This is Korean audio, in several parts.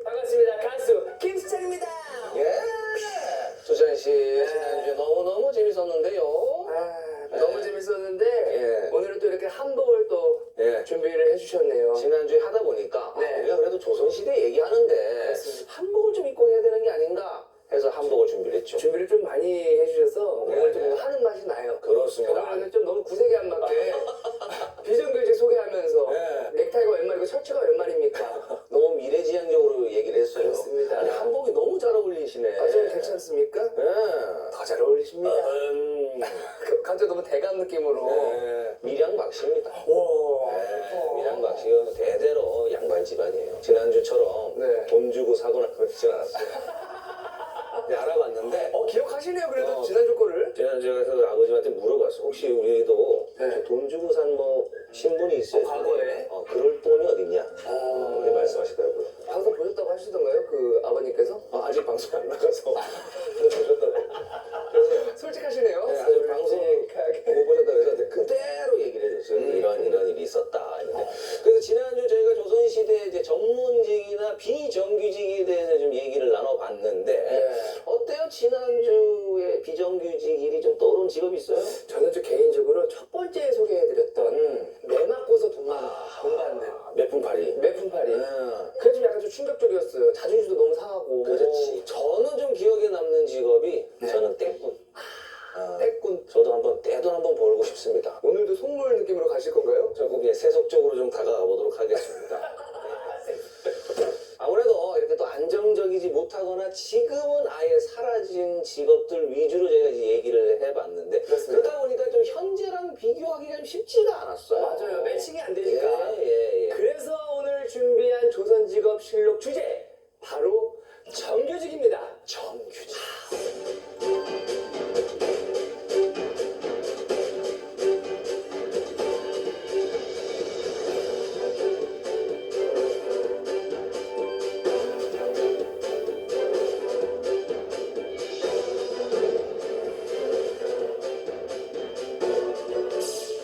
반갑습니다. 가수 김수찬입니다. 예, 수찬 씨 지난주에 너무 재밌었는데요. 너무 재밌었는데 예. 오늘은 또 이렇게 한복을 또 예. 준비를 해주셨네요. 지난주에 하다 보니까 네. 우리가 그래도 조선시대 얘기하는데 그렇습니다. 한복을 좀 입고 해야 되는 게 아닌가 해서 한복을 준비를 했죠. 준비를 좀 많이 해주셔서 네, 오늘 좀 네. 하는 맛이 나요. 그렇습니다. 오늘은 좀 너무 구세게 안 맞게 비정규직 소개하면서 네. 넥타이가 웬 말이고 셔츠가 웬 말입니까? 너무 미래지향적으로 얘기를 했어요. 그렇습니다. 아니 한복이 너무 잘 어울리시네. 좀 괜찮습니까? 예. 더 잘 어울리십니다. 음, 갑자기 너무 대감 느낌으로. 예. 밀양박씨입니다. 오. 네, 밀양박씨가 대대로 양반 집안이에요. 지난주처럼 네. 돈 주고 사거나 그러진 않았어요. 네, 알아봤는데 기억하시네요. 그래도 어. 지난주 거를. 지난주에 그래서 아버지한테 물어봤어. 혹시 우리도 네. 돈 주고 산 뭐 신분이 있어요? 과거에? 그럴 돈이 어딨냐? 그렇게 말씀하시더라고요. 방송 보셨다고 하시던가요? 그 아버님께서? 아직 방송 안 나가서 보셨더라고요. 그래서 솔직하시네요. 네, 아직 방송을 솔직하게. 못 보셨다고 해서 그대로 얘기를 해줬어요. 이런 일이 있었다. 이렇게. 그래서 지난주 저희가 조선시대 이제 정문직이나 비정규직에 대해서 좀 얘기를 나눠봤는데 네. 어때요? 지난주에 비정규직 일이 좀 떠오른 직업이 있어요? 저는 좀 개인적으로 첫 번째 소개해드렸던 매 맞고서 돈 받는 몇분팔이. 매품팔이. 그게 좀 약간 좀 충격적이었어요. 자존심도 너무 상하고. 그렇지. 저는 좀 기억에 남는 직업이 네. 저는 떼꾼. 떼꾼. 저도 한번 떼돈 한번 벌고 싶습니다. 오늘도 속물 느낌으로 가실 건가요? 저 거기에 세속적으로 좀 다가가 보도록 하겠습니다. 아무래도 이렇게 또 안정적이지 못하거나 지금은 아예 사라진 직업들 위주로 제가 이제 얘기를 해봤는데 그렇습니다. 그러다 보니까 좀 현재랑 비교하기가 좀 쉽지가 않았어요. 맞아요. 매칭이 안 되니까. 예. 그래서 오늘 준비한 조선직업 실록 주제 바로 정규직입니다. 정규직.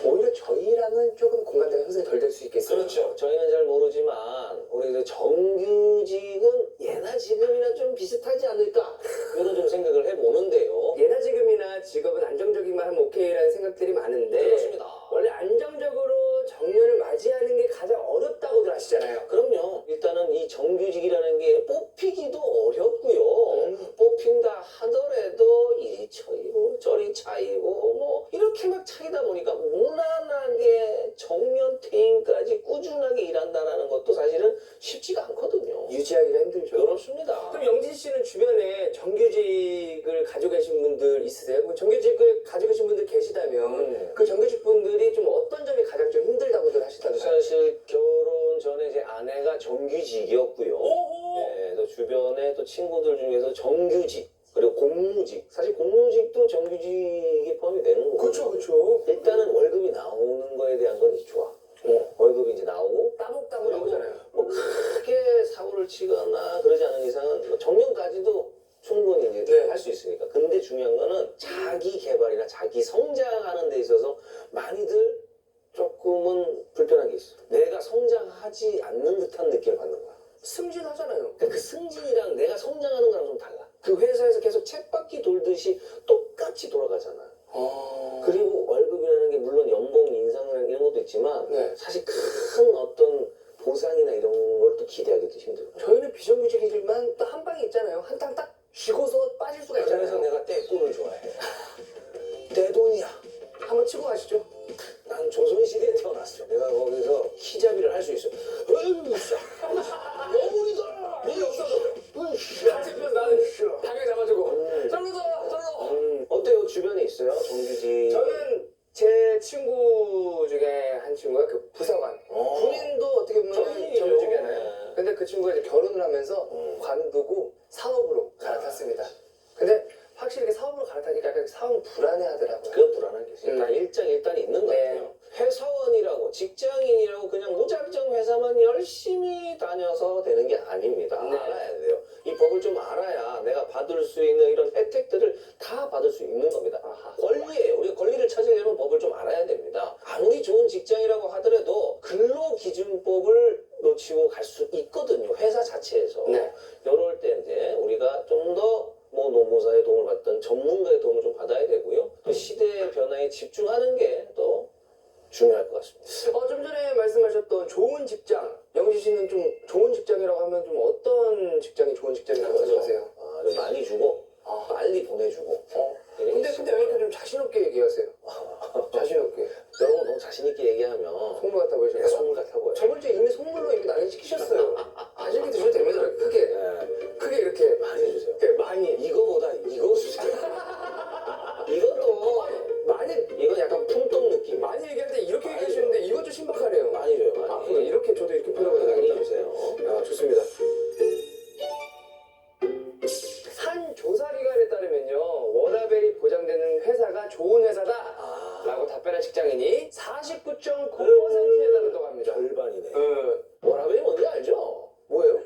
오히려 저희랑은 조금 공감대가 형성이 덜 될 수 있겠어요. 그렇죠. 저희는 잘 모르지만 우리 그 정규직은 예나 지금이나 좀 비슷하지 않을까 그런 좀 생각을 해보는데요. 예나 지금이나 직업은 안정적이기만 하면 오케이라는 생각들이 많은데 그렇습니다. 원래 안정적으로 정년을 맞이하는 게 가장 어렵다고들 하시잖아요. 그럼요. 일단은 이 정규직이라는 게 뽑히기도 어렵고요. 음. 뽑힌다 하더라도 이리 차이고 저리 차이고 뭐 이렇게 막 차이다 보니까 무난하게 정년 퇴임까지 꾸준하게 일한다라는 것도 사실은 쉽지가 않거든요. 유지하기가 힘들죠. 그렇습니다. 그럼 영진 씨는 주변에 정규직을 가지고 계신 분들 있으세요? 그럼 정규직을 가지고 계신 분들 계시다면 그 정규직 분들이 좀 어떤 점이 가장 좀 힘들다고들 하시던가요? 사실 결혼 전에 제 아내가 정규직이었고요. 오호! 네, 또 주변에 또 친구들 중에서 정규직 그리고 공무직 사실 공무직도 정규직에 포함이 되는 거고 그렇죠. 일단은 월급이 나오는 거에 대한 건 좋아. 월급이 이제 나오고 따복따복 나오잖아요. 뭐 크게 사고를 치거나 그러지 않은 이상은 뭐 정년까지도 충분히 이제 네. 할 수 있으니까. 근데 중요한 거는 자기 개발이나 자기 성장하는 데 있어서 많이들 조금은 불편한 게 있어. 내가 성장하지 않는 듯한 느낌을 받는 거야. 승진하잖아요. 그러니까 그 승진이랑 내가 성장하는 거랑 좀 달라. 그 회사에서 계속 쳇바퀴 돌듯이 똑같이 돌아가잖아. 그리고 월급이라는 게 물론 연봉 인상이나 이런 것도 있지만 네. 사실 큰 어떤 보상이나 이런 걸 또 기대하기도 힘들어. 저희는 비정규직이지만 또 한 방이 있잖아요. 한 탕 딱 쉬고서 빠질 수가 그래서 있잖아요. 내가 떼꾼을 좋아해. 내 돈이야. 한번 치고 가시죠. 난 조선시대에 태어났어. 내가 거기서 키잡이를 할 수 있어. 너무이다. 몸이 없어도 같이 피어서 나는 당연히 잡아주고 절로 어때요? 주변에 있어요? 정규직. 저는 제 친구 중에 한 친구가 그 부사관 군인도 어떻게 보면 정규직이죠. 정규직이잖아요. 네. 근데 그 친구가 이제 결혼을 하면서 관두고 사업으로 갈아탔습니다. 근데 확실히 이렇게 사업으로 갈아타니까 약간 사업은 불안해하더라고요. 그건 불안한 게 있어요. 다 일장일단이 있는 것 네. 같아요. 회사원이라고 직장인이라고 그냥 무작정 회사만 열심히 다녀서 되는 게 아닙니다. 네. 알아야 돼요. 이 법을 좀 알아야 내가 받을 수 있는 이런 혜택들을 다 받을 수 있는 겁니다. 권리예요. 우리가 권리를 찾으려면 법을 좀 알아야 됩니다. 아무리 좋은 직장이라고 하더라도 근로기준법을 놓치고 갈 수 있거든요. 회사 자체 중요할 것 같습니다. 좀 전에 말씀하셨던 좋은 직장, 영지 씨는 좀 좋은 직장이라고 하면 좀 어떤 직장이 좋은 직장이라고 생각하세요? 좀 많이 주고 빨리 보내주고. 근데 왜 이렇게 좀 자신 없게 얘기하세요? 자신 없게. 여러분 너무 자신 있게 얘기하면 속물 같아 보이죠? 내가 속물 같아 보여. 저번 주에 이미 속물로 이미 낙인시키셨어요. 자신 있게 드셔도 됩니다. 크게. 네. 크게 이렇게. 많이 해주세요. 네, 많이. 이거보다 이거 주세요. 이것도 많이. 이거 약간 품격 느낌. 많이 얘기할 때 이렇게 얘기하시는데 이것 좀 신박하네요. 많이 줘요. 많이. 앞으로 이렇게 저도 이렇게 표현을 많이 해야겠다. 주세요. 야, 좋습니다. 산 조사 기관에 따르면요, 워라밸이 보장되는 회사가 좋은 회사다 라고 답변한 직장인이 49.9%에 달한다고 합니다. 절반이네. 어, 워라밸이 뭔지 알죠? 뭐예요?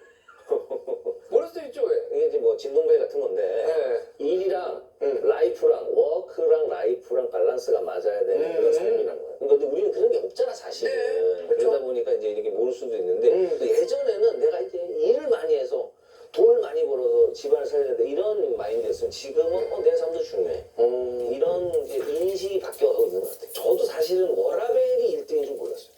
모를 수도 있죠, 왜? 이게 이제 뭐 진동벨 같은 건데 네. 일이랑 라이프랑 워크랑 라이프랑 밸런스가 맞아야 되는 그런 삶이란 거야. 근데 우리는 그런 게 없잖아 사실은. 네, 그렇죠. 그러다 보니까 이제 이렇게 모를 수도 있는데 또 예전에는 내가 이제 일을 많이 해서 돈을 많이 벌어서 집안을 살려야 돼 이런 마인드였으면 지금은 내 삶도 중요해. 이런 이제 인식이 바뀌어가는 것 같아요. 저도 사실은 워라밸이 1등인 줄 몰랐어요.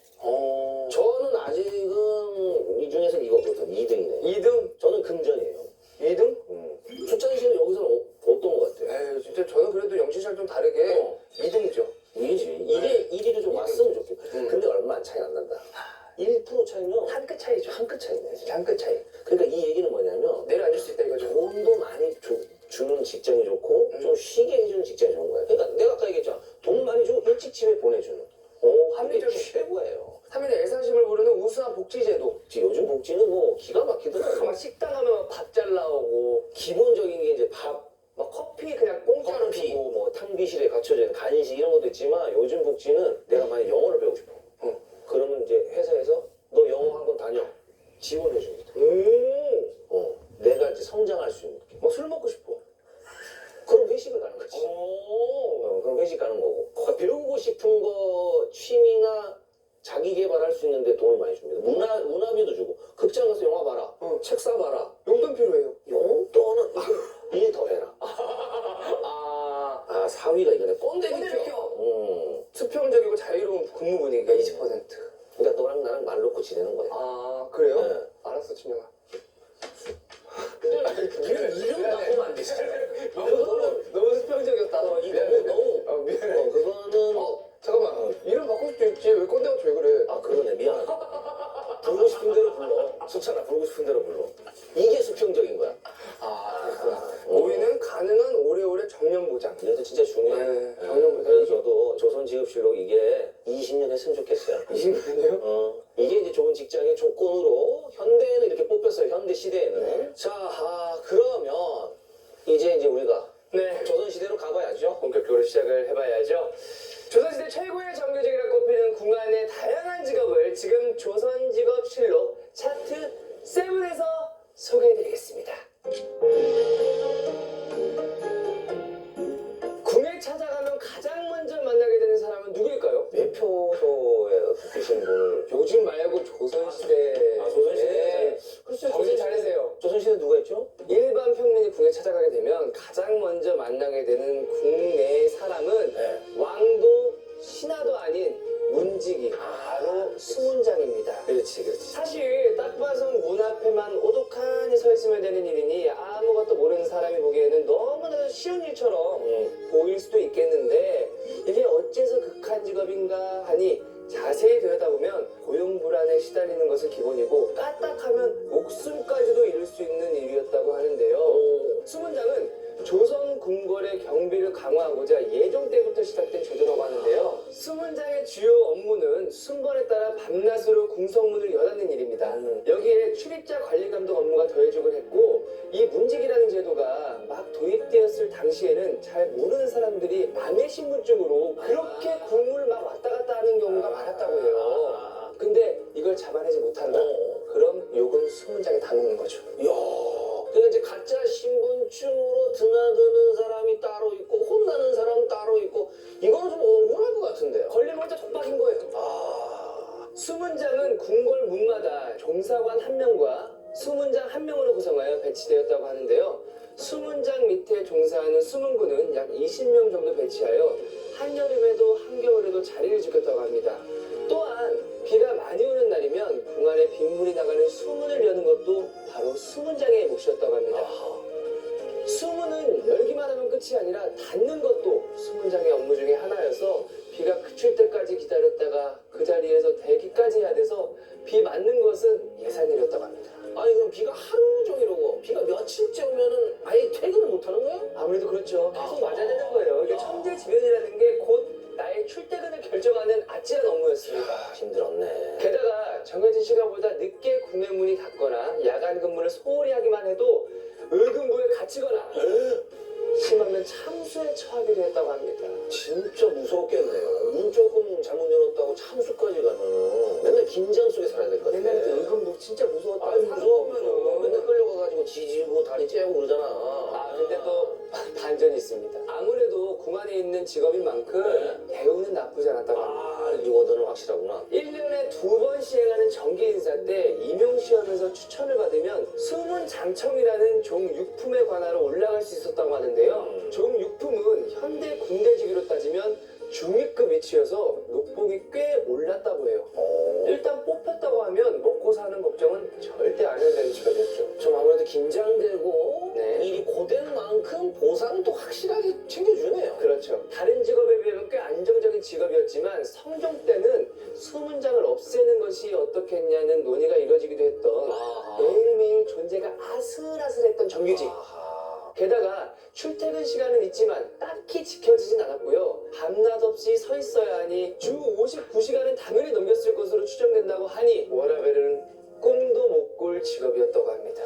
저는 아직은 이 중에서 이거거든. 2등이네. 2등? 저는 금전이에요. 2등? 초창 씨는 여기서는 어떤 것 같아요? 에이, 진짜 저는 그래도 영시 씨랑 좀 다르게 2등이죠. 이게 1위로 좀 왔으면 좋겠고. 근데 얼마 차이 안 난다. 1% 차이면 한 끗 차이죠. 한 끗 차이네. 진짜 한 끗 차이. 그러니까 이 얘기는 뭐냐면 내려앉을 수 있다 이거죠. 돈도 많이 주는 직장이 좋고 좀 쉬게 해주는 직장이 좋은 거야. 그러니까 내가 아까 얘기했잖아. 돈 많이 주고 일찍 집에 보내주는. 합리적인 최고예요. 3인의 애사심을 부르는 우수한 복지제도. 요즘 복지는 뭐 기가 막히더라고요. 막 식당 하면 밥 잘 나오고 기본적인 게 이제 밥, 막 커피 그냥 공짜로 커피, 주고 뭐 탕비실에 갖춰져 있는 간식 이런 것도 있지만 요즘 복지는 내가 만약 영어를 배우고 싶어. 그러면 이제 회사에서 너 영어 학원 다녀. 지원해 줍니다. 내가 이제 성장할 수 있는. 술 먹고 싶어. 그럼 회식을 가는 거지. 그럼 회식 가는 거고. 그러니까 배우고 싶은 거 취미나 자기 개발할 수 있는데 돈을 많이 줍니다. 문화비도 주고. 극장 가서 영화 봐라. 책 사봐라. 용돈 필요해요. 용돈은 일 더 해라. 아, 4위가 이거네. 꼰대 꼰대 비켜. 수평적이고 자유로운 근무 분위기가 20%. 그러니까 너랑 나랑 말 놓고 지내는 거야. 아, 그래요? 네. 알았어, 준영아. 이름 바꾸면 안 되지. 너무 수평적이었다. 너무. 미안해. 그거는. 잠깐만. 이름 바꿀 수도 있지. 왜 꼰대가 왜 그래? 그러네. 미안하다. 부르고 싶은 대로 불러. 수찬아, 부르고 싶은 대로 불러. 이게 수평적인 거야. 그렇구나. 5위는 가능한 오래오래 정년 보장. 이것도 진짜 중요해. 네, 정년 보장. 그래서 저도 조선직업실록 이게 20년 했으면 좋겠어요. 20년이요? 이게 이제 좋은 직장의 조건으로 현대에는 이렇게 뽑혔어요. 현대 시대에는. 자, 그러면 이제 우리가 네. 조선시대로 가봐야죠. 본격적으로 시작을 해봐야죠. 조선시대 최고의 정규직이라 꼽히는 궁한의 다양한 직업을 지금 조선직업실록 차트 7에서 소개해드리겠습니다. 궁에 찾아가면 가장 먼저 만나게 되는 사람은 누구일까요? 매표소에 계신 분을. 요즘 말고 조선시대. 조선시대. 네. 그렇죠. 정신 잘하세요. 조선시대 누가 있죠? 일반 평민이 궁에 찾아가게 되면 가장 먼저 만나게 되는 궁의 사람은 왕도 신하도 아닌 문지기, 바로 수문장입니다. 그렇지. 사실 딱 봐서 문 앞에만 오독하니 서 있으면 되는 일이니 아무것도 모르는 사람이 보기에는 너무나도 쉬운 일처럼 보일 수도 있겠는데 이게 어째서 극한 직업인가 하니 자세히 들여다보면 고용불안에 시달리는 것은 기본이고 까딱하면 목숨까지도 잃을 수 있는 일이었다고 하는데요. 수문장은 조선 궁궐의 경비를 강화하고자 예종 때부터 시작된 제도라고 하는데요. 수문장의 주요 업무는 순번에 따라 밤낮으로 궁성문을 여닫는 일입니다. 여기에 출입자 관리 감독 업무가 더해지곤 했고 이 문직이라는 제도가 막 도입되었을 당시에는 잘 모르는 사람들이 남의 신분증으로 그렇게 궁을 막 왔다 갔다 하는 경우가 많았다고 해요. 근데 이걸 잡아내지 못한다. 그럼 욕은 수문장에 다 먹는 거죠. 그러니까 이제 가짜 신분증으로 드나드는 사람이 따로 있고 혼나는 사람 따로 있고 이거는 좀 억울할 것 같은데요. 걸리면 혼자 독박인 거예요. 수문장은 궁궐 문마다 종사관 1명과 수문장 1명으로 구성하여 배치되었다고 하는데요. 수문장 밑에 종사하는 수문군은 약 20명 정도 배치하여 한여름에도 한겨울에도 자리를 지켰다고 합니다. 또한 비가 많이 오는 날이면 궁 안에 빗물이 나가는 수문을 여는 것도 바로 수문장의 몫이었다고 합니다. 수문은 열기만 하면 끝이 아니라 닫는 것도 수문장의 업무 중에 하나여서 비가 그칠 때까지 기다렸다가 그 자리에서 대기까지 해야 돼서 비 맞는 것은 예산일이었다고 합니다. 아니 그럼 비가 하루 종일 오고 비가 며칠째 오면은 아예 퇴근을 못 하는 거야? 아무래도 그렇죠. 계속 맞아야 되는 거예요. 이게 천재지변이라는 게 곧 나의 출퇴근을 결정하는 아찔한 업무였습니다. 힘들었네. 게다가 정해진 시간보다 늦게 궁의 문이 닫거나 야간 근무를 소홀히 하기만 해도 의금부에 갇히거나 심하면 참수에 처하기도 했다고 합니다. 진짜 무서웠겠네요. 문 조금 잘못 열었다고 참수까지 가면은 맨날 긴장 속에 살아야 될 것 같아. 옛날에 의금부 진짜 무서웠다. 아이 무서워. 맨날 끌려가가지고 지지고 다리 째고 그러잖아. 아 근데 또 반전이 있습니다. 아무래도 궁 안에 있는 직업인 만큼 대우는 나쁘지 않았다고 합니다. 리워드는 확실하구나. 1년에 2번 시행하는 정기 인사 때 임용시험에서 추천을 받으면 수문장청이라는 종육품에 관하여 올라갈 수 있었다고 하는데요. 종육품은 현대 군대직위로 따지면 중위급 위치여서 높봉이 꽤 올랐다고 해요. 일단 뽑혔다고 하면 먹고 사는 걱정은 절대 안 해도 되는 직업이었죠. 좀 아무래도 긴장되고 네. 일이 고된 만큼 보상도 확실하게 챙겨주네요. 그렇죠. 다른 직업에 비하면 꽤 안정적인 직업이었지만 성종 때는 수문장을 없애는 것이 어떻겠냐는 논의가 이뤄지기도 했던 매일매일 존재가 아슬아슬했던 정규직. 게다가 출퇴근 시간은 있지만 딱히 지켜지진 않았고요. 밤낮 없이 서 있어야 하니 주 59시간은 당연히 넘겼을 것으로 추정된다고 하니 워라벨은 꿈도 못 꿀 직업이었다고 합니다.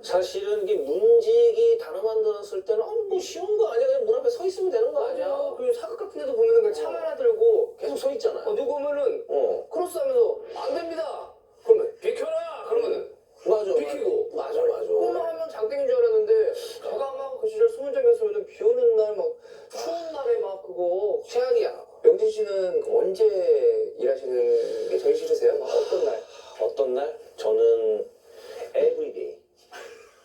사실은 이게 문직이 단어만 들었을 때는 뭐 쉬운 거 아니야? 그냥 문 앞에 서 있으면 되는 거 아니야? 그리고 사극 같은 데도 보면은 그냥 차 하나 들고 계속 서 있잖아. 누구 오면은 어. 크로스하면서 안 됩니다. 그러면 비켜라. 그러면은 맞아. 비키고. 맞아. 그만 하면 장땡인 줄 알았는데 제가 막 그 시절 수문장이었으면 비 오는 날 막 추운 날에 막 그거 최악이야. 명진 씨는 언제 일하시는 게 제일 싫으세요? 막 어떤 날? 어떤 날? 저는 에브리데이.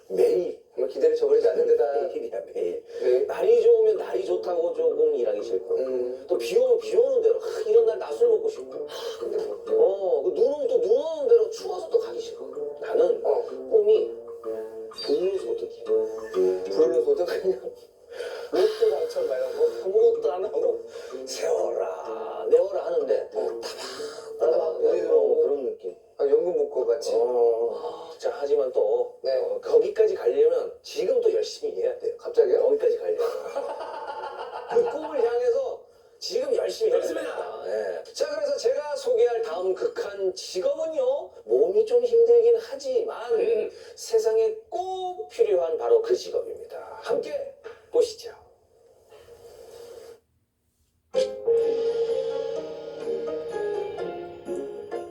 매일. 정말 기대를 저버리지 않는 데다. 매일이야 매일. 네. 날이 좋으면 날이 좋다고 조금 일하기 싫고 또 비 오면 비 오는 대로 이런 날 낮술 먹고 싶고 근데 그눈 오면 또 눈 오는 대로 추워서 또 가기 싫고 나는 꿈이 불로소득이야. 불로소득 그냥 로또 당첨 막 이런 거 아무것도 안 하고 세워라 내워라 하는데 따박 그런 느낌. 연금 복고 같이. 자 하지만 또 네. 거기까지 가려면 지금 또 열심히 해야 돼요. 갑자기요? 거기까지 가려면 그 꿈을 향해서 지금 열심히 해야 됩니다. 자 그래서 제가 소개할 다음 극한 직업은요, 몸이 좀 힘들긴 하지만 세상에 꼭 필요한 바로 그 직업입니다. 함께 보시죠.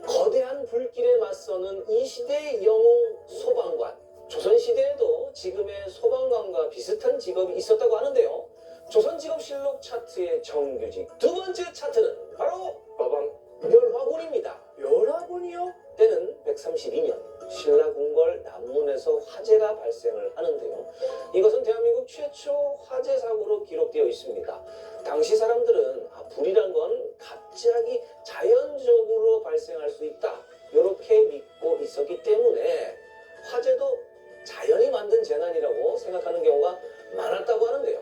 거대한 불길에 맞서는 이 시대의 영웅 소방관. 조선시대에도 지금의 소방관과 비슷한 직업이 있었다고 하는데요. 조선직업실록 차트의 정규직 두 번째 차트는 바로 빠방. 멸화군입니다. 열화군이요? 때는 132년 신라궁궐 남문에서 화재가 발생을 하는데요. 이것은 대한민국 최초 화재 사고로 기록되어 있습니다. 당시 사람들은 불이란 건 갑자기 자연적으로 발생할 수 있다, 이렇게 믿고 있었기 때문에 화재도 자연이 만든 재난이라고 생각하는 경우가 많았다고 하는데요.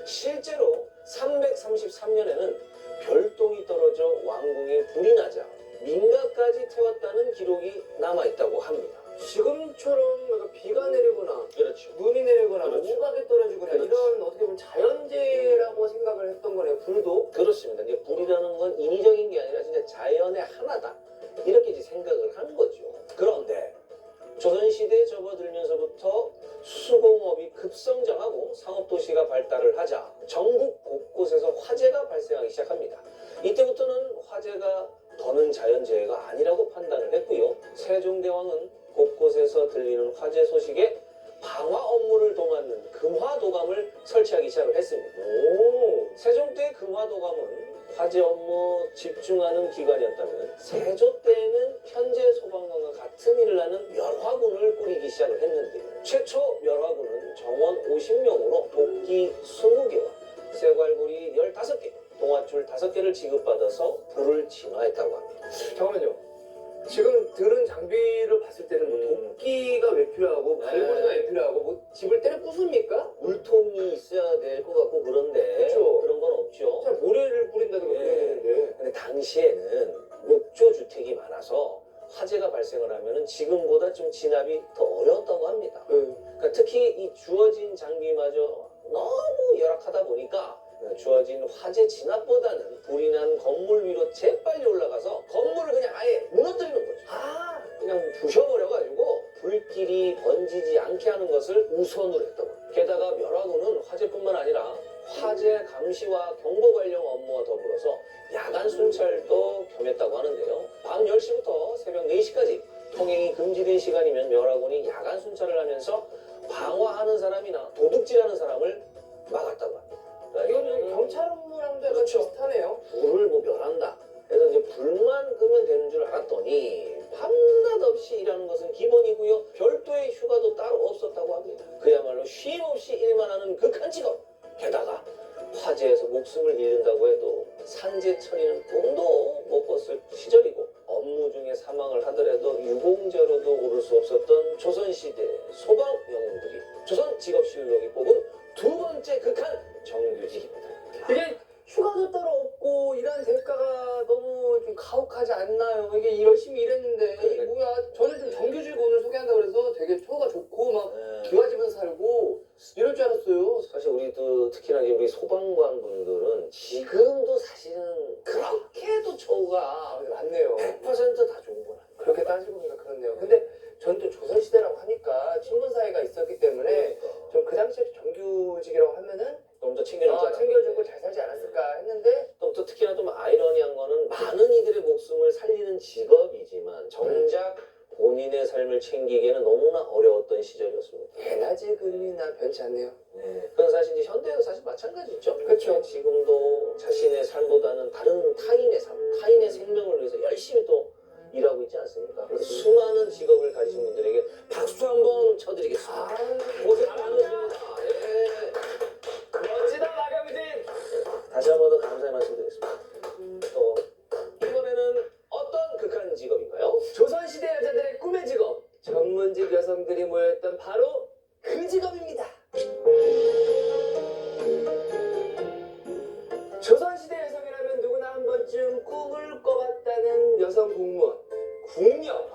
실제로 333년에는 별똥이 떨어져 왕궁에 불이 나자 민가까지 태웠다는 기록이 남아있다고 합니다. 지금처럼 비가 내리거나 그렇죠. 눈이 내리거나 그렇죠. 우박이 떨어지거나 그렇죠. 이런 어떻게 보면 자연재해라고 생각을 했던 거네요. 불도. 그렇습니다. 이제 불이라는 건 인위적인 게 아니라 진짜 자연의 하나다, 이렇게 이제 생각을 하는 거죠. 그런데 조선시대에 접어들면서부터 수공업이 급성장하고 상업도시가 발달을 하자 전국 곳곳에서 화재가 발생하기 시작합니다. 이때부터는 화재가 더는 자연재해가 아니라고 판단을 했고요. 세종대왕은 곳곳에서 들리는 화재 소식에 방화 업무를 도맡는 금화도감을 설치하기 시작을 했습니다. 세종 때 금화도감은 화재 업무 집중하는 기관이었다면 세조 때는 현재 소방관과 같은 일을 하는 멸화군을 꾸리기 시작을 했는데요. 최초 멸화군은 정원 50명으로 도끼 20개와 쇠괄구리 15개, 동아줄 5개를 지급받아서 불을 진화했다고 합니다. 잠깐만요. 지금 들은 장비를 봤을 때는 뭐 도끼가 왜 필요하고 갈고리가 왜 필요하고 뭐 집을 때려 부숩니까? 물통이 있어야 될 것 같고 그런데 그렇죠. 그런 건 없죠. 자, 모래를 뿌린다든가 그래야 되는데. 근데 당시에는 목조 주택이 많아서 화재가 발생을 하면은 지금보다 좀 진압이 더 어려웠다고 합니다. 그러니까 특히 이 주어진 장비마저 너무 열악하다 보니까 주어진 화재 진압보다는 불이 난 건물 위로 재빨리 올라가서 건물을 그냥 아예 무너뜨리는 거죠. 그냥 부셔버려가지고 불길이 번지지 않게 하는 것을 우선으로 했다고 합니다. 게다가 멸화군은 화재뿐만 아니라 화재 감시와 경보 발령 업무와 더불어서 야간 순찰도 겸했다고 하는데요. 밤 10시부터 새벽 4시까지 통행이 금지된 시간이면 멸화군이 야간 순찰을 하면서 방화하는 사람이나 도둑질하는 사람을 막았다고 합니다. 이거는 경찰 업무랑도 약간 그렇죠. 비슷하네요. 불을 뭐 멸한다. 그래서 이제 불만 끄면 되는 줄 알았더니 밤낮 없이 일하는 것은 기본이고요. 별도의 휴가도 따로 없었다고 합니다. 그야말로 쉼 없이 일만 하는 극한 직업. 게다가 화재에서 목숨을 잃는다고 해도 산재 처리는 꿈도 못 꿨을 시절이고 업무 중에 사망을 하더라도 유공자로도 오를 수 없었던 조선시대 소방 영웅들이 조선 직업실록이 뽑은 두 번째 극한 정규직입니다. 이게 휴가도 따로 없고 일하는 대가가 너무 좀 가혹하지 않나요? 이게 열심히 일했는데 이게 뭐야? 저는 좀 정규직 오늘 소개한다고 그래서 되게 처가 좋고 막 기와집에서 살고 이럴 줄 알았어요. 사실 우리도 특히나 이제 우리 소방관 분들은 지금도 사실은 그렇게도 처우가 맞네요. 100%다 좋은 건 아니에요. 그렇게 따지고 보니까 그렇네요. 근데 전 또 조선시대라고 하니까 친분 사이가 있었기 때문에 좀 그 당시에 정규직이라고 하면은 좀 더 챙겨주고 챙겨주고 잘 살지 않았을까 했는데 또 특히나 좀 아이러니한 거는 많은 이들의 목숨을 살리는 직업이지만 정작 본인의 삶을 챙기기에는 너무나 어려웠던 시절이었습니다. 대낮의금이나 변치 않네요. 그건 사실 이제 현대도 사실 마찬가지죠. 그렇죠. 지금도 자신의 삶보다는 다른 타인의 삶, 타인의 생명을 위해서 열심히 또 일하고 있지 않습니까? 그래서 수많은 직업을 가지신 분들에게 박수 한번 쳐드리겠습니다. 고생 많으십니다. 멋지다 마감진. 다시 한 번 더 감사의 말씀드리겠습니다. 또 이번에는 어떤 극한 직업인가요? 조선시대 여자들의 꿈의 직업, 전문직 여성들이 모였던 바로 그 직업입니다. 조선시대 여성이라면 누구나 한 번쯤 꿈을 꿔봤다는 여성 공무원, 궁녀.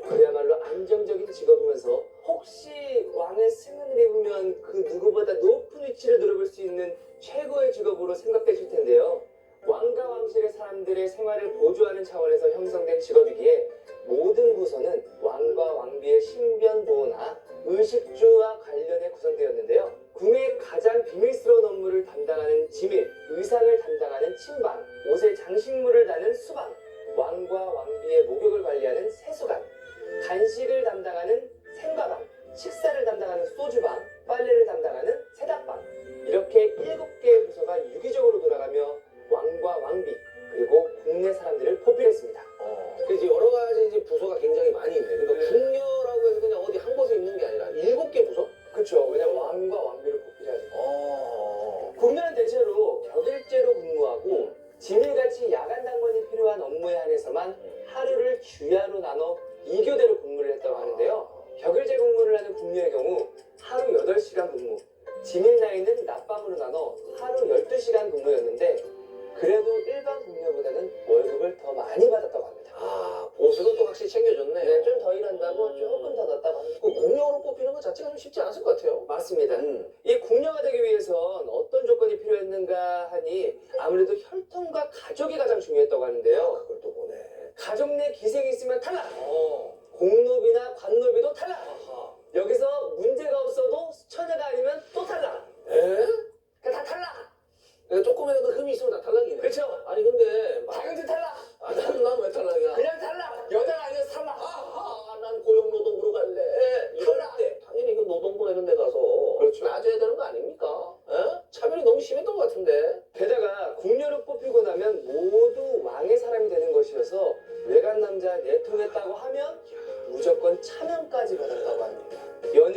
그야말로 안정적인 직업이면서 혹시 왕의 승은을 입으면 그 누구보다 높은 위치를 누려볼 수 있는 최고의 직업으로 생각되실 텐데요. 왕과 왕실의 사람들의 생활을 보조하는 차원에서 형성된 직업이기에 모든 부서는 왕과 왕비의 신변 보호나 의식주와 관련해 구성되었는데요. 궁의 가장 비밀스러운 업무를 담당하는 지밀, 의상을 담당하는 침방, 옷에 장식물을 다는 수방, 왕과 왕비의 목욕을 관리하는 세수관, 간식을 담당하는 생가방, 식사를 담당하는 소주방, 빨래를 담당하는 세탁방, 이렇게 7개의 부서가 유기적으로 돌아가며 왕과 왕비 그리고 국내 사람들을 포필했습니다. 그래서 여러 가지 이제 부서가 굉장히 많이 있네. 그러니까 궁녀라고 해서 그냥 어디 한 곳에 있는 게 아니라 7개 부서? 그렇죠. 왜냐면 왕과 왕비를 포필해야죠. 궁녀는 대체로 격일제로 근무하고 지밀같이 야간 당번이 필요한 업무에 한해서만 하루를 주야로 나눠 2교대로 근무를 했다고 하는데요. 격일제 근무를 하는 궁녀의 경우 하루 8시간 근무, 지밀 나이는 낮밤으로 나눠 하루 12시간 근무였는데 그래도 일반 궁녀보다는 월급을 더 많이 받았다고 합니다. 보수는 또 확실히 챙겨줬네. 네, 좀 더 일한다고 조금 더 넣었다고 합니다. 그 궁녀로 뽑히는 것 자체가 좀 쉽지 않았을 것 같아요. 맞습니다. 이 궁녀가 되기 위해선 어떤 조건이 필요했는가 하니 아무래도 혈통과 가족이 가장 중요했다고 하는데요. 그걸 또 보네. 가족 내 기생이 있으면 탈락! 공노비나 관노비도 탈락! 여기서 문제가 없어도 처녀가 아니면 또 탈락! 다 탈락! 조금이라도 흠이 있으면 다 탈락이네. 그렇죠? 아니 근데 당연히 탈락! 난 왜 탈락이야? 그냥 탈락! 여자가 아니라 탈락! 난 고용노동부로 갈래. 이럴 때 당연히 이거 노동부 이런 데 가서 그렇죠. 따져야 되는 거 아닙니까? 차별이 너무 심했던 것 같은데. 게다가 궁녀로 뽑히고 나면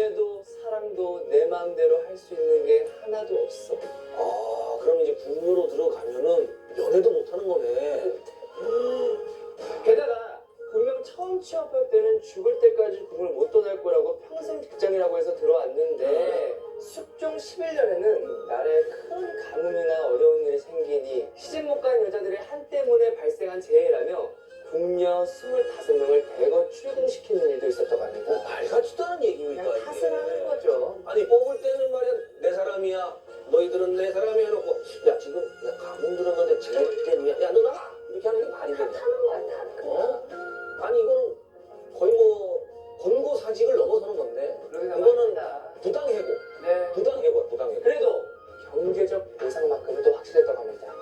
연애도 사랑도 내 마음대로 할 수 있는 게 하나도 없어. 아, 그럼 이제 군으로 들어가면은 연애도 못하는 거네. 게다가 분명 처음 취업할 때는 죽을 때까지 군을 못 떠날 거라고 평생 직장이라고 해서 들어왔는데 숙종 11년에는 나라에 큰 가뭄이나 어려운 일이 생기니 시집 못 간 여자들의 한 때문에 발생한 재해라며 궁녀 25명을 대거 출근시키는 일도 있었다고 합니다. 말 같지도 않은 얘기니까. 그냥 탓을 하는 거죠. 아니 뽑을 때는 말이야 내 사람이야. 너희들은 내 사람이 해놓고 야 지금 야 가뭄 들어가는데 쟤 때문이야. 야 너 나가. 이렇게 하는 게 말이 되냐? 탓하는 거야, 탓. 어? 아니 이거는 거의 뭐 권고사직을 넘어서는 건데 그러기나 이거는 말입니다. 부당해고. 네. 부당해고 부당해고. 그래도 경제적 보상만큼은 또 확실했다고 합니다.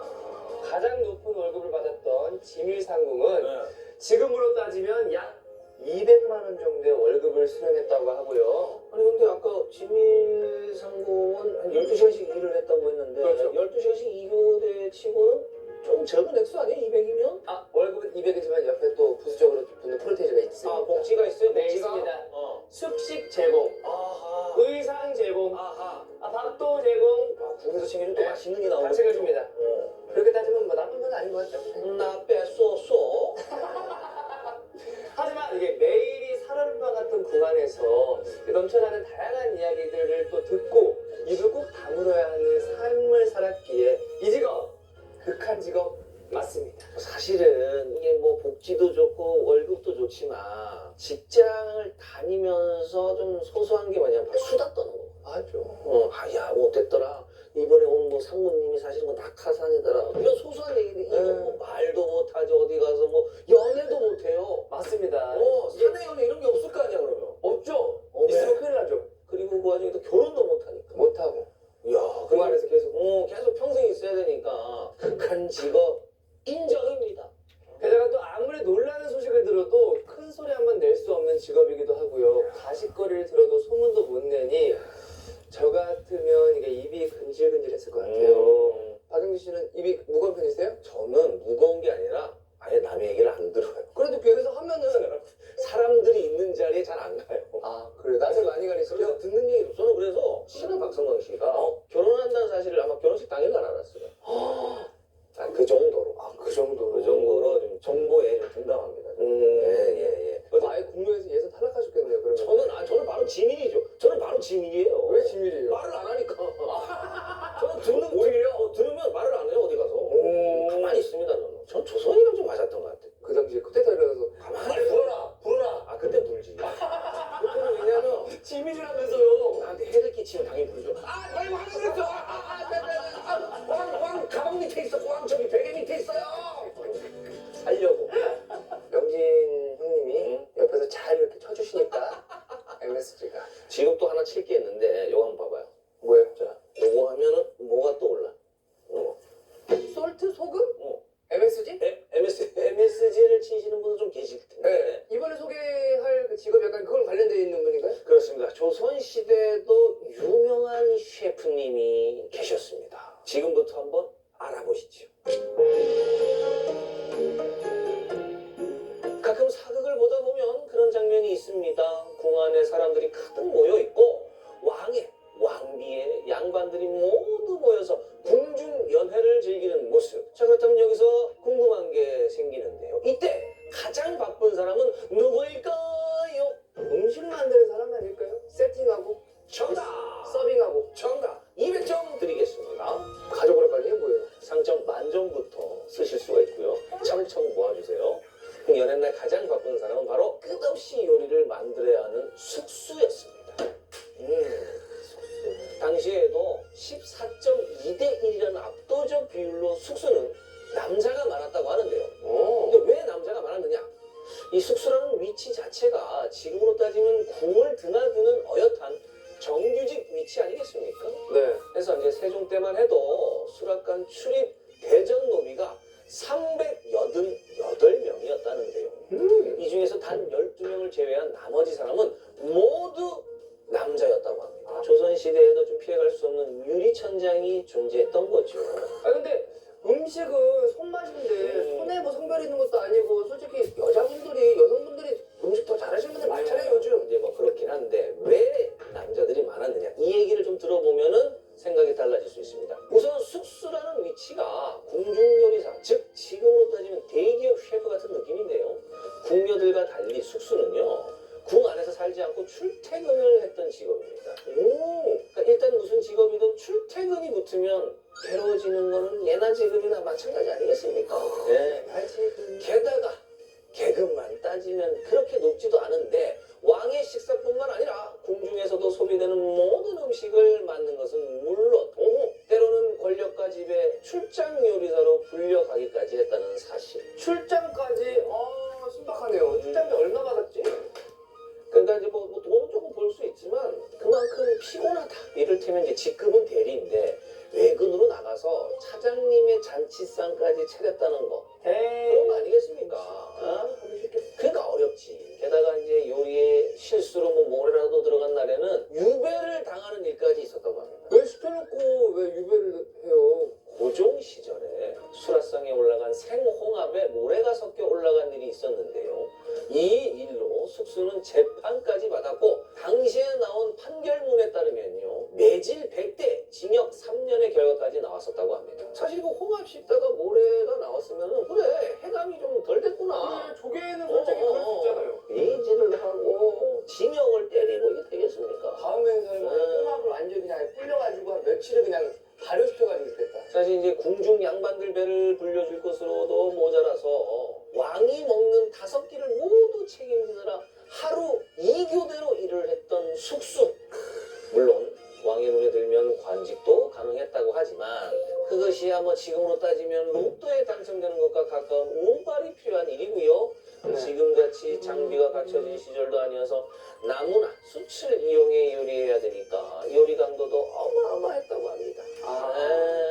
가장 높은 월급을 받았던 지밀상궁은 네. 지금으로 따지면 약 200만 원 정도의 월급을 수령했다고 하고요. 아니 근데 아까 지밀상공은 한 12시간씩 일을 했다고 했는데 그렇죠. 12시간씩 2교대 치고는 좀 적은 액수 아니에요? 200이면? 아, 월급은 200이지만 옆에 또 부수적으로 붙는 프로테이즈가 있습니다. 아 복지가 있어요? 네, 복지가? 있습니다. 어. 숙식 제공, 아하. 의상 제공, 아하. 밥도 제공 아, 국에서 챙겨주면 또 네. 맛있는 게 나오고. 다 챙겨줍니다. 어. 그렇게 따지면 뭐 나쁜 건 아닌 것 같죠? 나 뺏소소. 하지만 이게 매일이 살얼음과 같은 궁안에서 넘쳐나는 다양한 이야기들을 또 듣고 입을 꼭 다물어야 하는 삶을 살았기에 이 직업 극한 직업 맞습니다. 사실은 이게 뭐 복지도 좋고 월급도 좋지만 직장을 다니면서 좀 소소한 게 뭐냐면 수다 떠는 거. 맞죠. 아야 뭐 어땠더라. 이번에 온 뭐 상무님이 사실 뭐 낙하산이더라. 이런 소소한 얘기들 이거 뭐 말도 못하지 어디 가서 뭐 연애도 못해요. 맞습니다. 사내 연애 이런 게 없을 거 아니야 그러면. 없죠. 네. 있으면 큰일 나죠. 그리고 그 와중에 또 결혼도 못하니까. 못하고 이야 궁안에서 계속. 계속 평생 있어야 되니까 극한 직업 인정입니다. 게다가 또 아무리 놀라는 소식을 들어도 큰 소리 한 번 낼 수 없는 직업이기도 하고요. 가십거리를 들어도 소문도 못 내니 저 같으면 이게 입이 근질근질했을 것 같아요. 박영진 씨는 입이 무거운 편이세요? 저는 무거운 게 아니라 아예 남의 얘기를 안 들어요. 그래도 여기서 하면은 사람들이 있는 자리에 잘 안 가요. 아 그래 낯을 많이 그래서 가리시죠? 듣는 얘기 저는 그래서 친한 박성광 씨가 결혼한다는 사실을 아마 결혼식 당일 날 알았어요. 그 정도로. 그 정도로. 그 정도로 좀 정보에 좀 둔감합니다. 예예예. 아예 국무에서 예선 탈락하셨겠네요. 그러면. 저는 바로 지민이죠. 저는 바로 지민이에요. 왜 지밀이에요? 말을 안 하니까. 저는 오히려 들으면 말을 안 해요 어디 가서. 가만히 있습니다 저는. 전 조선이랑 좀 맞았던 것 같아. 그 당시에 그때다 일어나서 가만히 불어라. 아 그때 불지. 그때는 왜냐면 지밀이라면서요. 나한테 해를 끼치면 당연히 불죠. 너희 왕이 그랬어. 왕 가방 밑에 있어. 왕 저기 베개 밑에 있어요. 살려고. 명진 형님이 옆에서 잘 이렇게 쳐주시니까 MSG가 지금 또 하나 칠 게 있는데 요거 한번 봐봐요. 뭐예요? 자, 요거 하면은 뭐가 떠올라? 솔트 소금? 어. MSG? MSG를 치시는 분은 좀 계실 텐데. 네. 이번에 소개할 그 직업 약간 그걸 관련되어 있는 분인가요? 그렇습니다. 조선시대에도 유명한 셰프님이 계셨습니다. 지금부터 한번 알아보시죠. 가끔 사극을 보다 보면 그런 장면이 있습니다. 궁안에 사람들이 가득 모여있고 왕비의 양반들이 모두 모여서 궁중연회를 즐기는 모습. 자 그렇다면 여기서 궁금한 게 생기는데요. 이때 가장 바쁜 사람은 누구일까요? 음식 만드는 사람 아닐까요? 세팅하고 정답! 서빙하고 정답! 200점 드리겠습니다. 가족으로 빨리 해 뭐예요? 상점 만점부터 쓰실 수가 있고요. 첨청 모아주세요. 연애날 가장 바쁜 사람은 바로 끝없이 요리를 만들어야 하는 숙수였습니다. 당시에도 14.2대 1이라는 압도적 비율로 숙수는 남자가 많았다고 하는데요. 근데 왜 남자가 많았느냐? 이 숙수라는 위치 자체가 지금으로 따지면 궁을 드나드는 어엿한 정규직 위치 아니겠습니까? 네. 그래서 이제 세종 때만 해도 수락관 출입 대전 노비가 388명이었다는데요. 이 중에서 단 12명을 제외한 나머지 사람은 모두 남자였다고 합니다. 조선시대에도 좀 피해갈 수 없는 유리천장이 존재했던 거죠. 아 근데 음식은 손맛인데 손에 뭐 성별이 있는 것도 아니고 솔직히 여성분들이 음식 더 잘하시는 분들 많잖아요 요즘. 이제 뭐 그렇긴 한데 왜 같은 느낌인데요. 궁녀들과 달리 숙수는요, 궁 안에서 살지 않고 출퇴근을 했던 직업입니다. 그러니까 일단 무슨 직업이든 출퇴근이 붙으면 괴로워지는 거는 예나 지금이나 마찬가지 아니겠습니까? 네. 게다가 계급만 따지면 그렇게 높지도 않은데 왕의 식사뿐만 아니라 궁중에서도 소비되는 모든 음식을 만든 것은 물론 때로는 권력과 집에 출장 요리사로 불려가기까지 했다는 사실. 출장까지 신박하네요. 출장비 얼마 받았지? 그러니까 이제 뭐 돈은 조금 벌 수 있지만 그만큼 피곤하다. 이를테면 이제 직급은 대리인데 외근으로 나가서 차장님의 잔치상까지 차렸다는 거. 그런 거 아니겠습니까? 어? 그러니까 어렵지. 게다가 이제 요리에 실수로 뭐 모래라도 들어간 날에는 유배를 당하는 일까지 있었다고 합니다. 왜 시켜놓고 왜 유배를 해요? 고종 시절에 수라상에 올라간 생홍합에 모래가 섞여 올라간 일이 있었는데요. 이 일로 숙수는 재판까지 받았고 당시에 나온 판결문에 따르면요. 매질 100대 징역 3년의 결과까지 나왔었다고 합니다. 사실 그 홍합 씹다가 모래가 나왔으면 그래 해감이 좀 덜 됐구나. 조개는 솔직히 그럴 수 있잖아요. 매질을 하고 징역을 때리고 이게 되겠습니까? 다음에는 설마 홍합을 완전히 그냥 불려가지고 한 며칠을 그냥 발효시켜가지고 있겠다. 사실 이제 궁중 양반들 배를 불려줄 것으로도 모자라서 왕이 먹는 5끼를 모두 책임지느라 하루 2교대로 일을 했던 숙수. 물론 왕의 눈에 들면 관직도 가능했다고 하지만 그것이야 뭐 지금으로 따지면 로또에 당첨되는 것과 가까운 운빨이 필요한 일이고요. 지금같이 장비가 갖춰진 시절도 아니어서 나무나 숯을 이용해 요리해야 되니까 요리 강도도 어마어마했다고 합니다.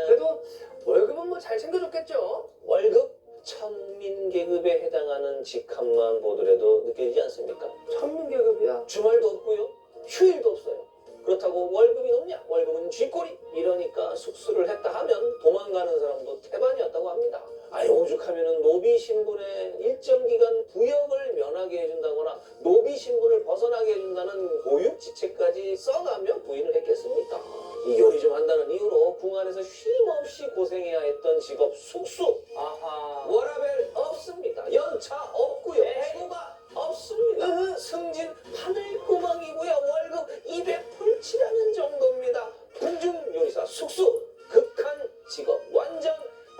그래도 월급은 뭐 잘 챙겨줬겠죠? 월급 천민계급에 해당하는 직함만 보더라도 느껴지지 않습니까? 천민계급이야. 주말도 없고요. 휴일도 없어요. 그렇다고 월급이 높냐? 월급은 쥐꼬리. 이러니까 숙수를 했다 하면 도망가는 사람도 태반이었다고 합니다. 아니 오죽하면은 노비 신분의 일정 기간 부역을 면하게 해준다거나 노비 신분을 벗어나게 해준다는 고육지책까지 써가며 부인을 했겠습니까? 이 요리 좀 한다는 이유로 궁 안에서 쉼없이 고생해야 했던 직업 숙수. 아하. 워라벨 없습니다. 연차 없고요. 에이. 휴가 없습니다. 승진 하늘구멍이고요. 월급 200풀치라는 정도입니다. 궁중 요리사 숙수 극한 직업 완전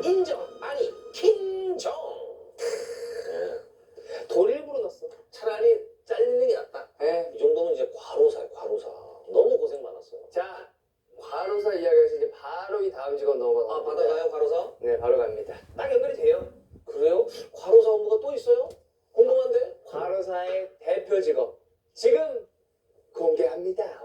인정 아니 킹정. 돈 일부러 넣었어. 차라리 잘리는 게 낫다. 네. 이 정도면 이제 과로사야 과로사. 너무 고생 많았어요. 자, 과로사 이야기해서 이제 바로 이 다음 직업 넘어가. 아 받아가요 과로사? 네, 바로 갑니다. 딱 연결이 돼요. 그래요? 과로사 업무가 또 있어요? 궁금한데? 과로사의 대표 직업 지금 공개합니다.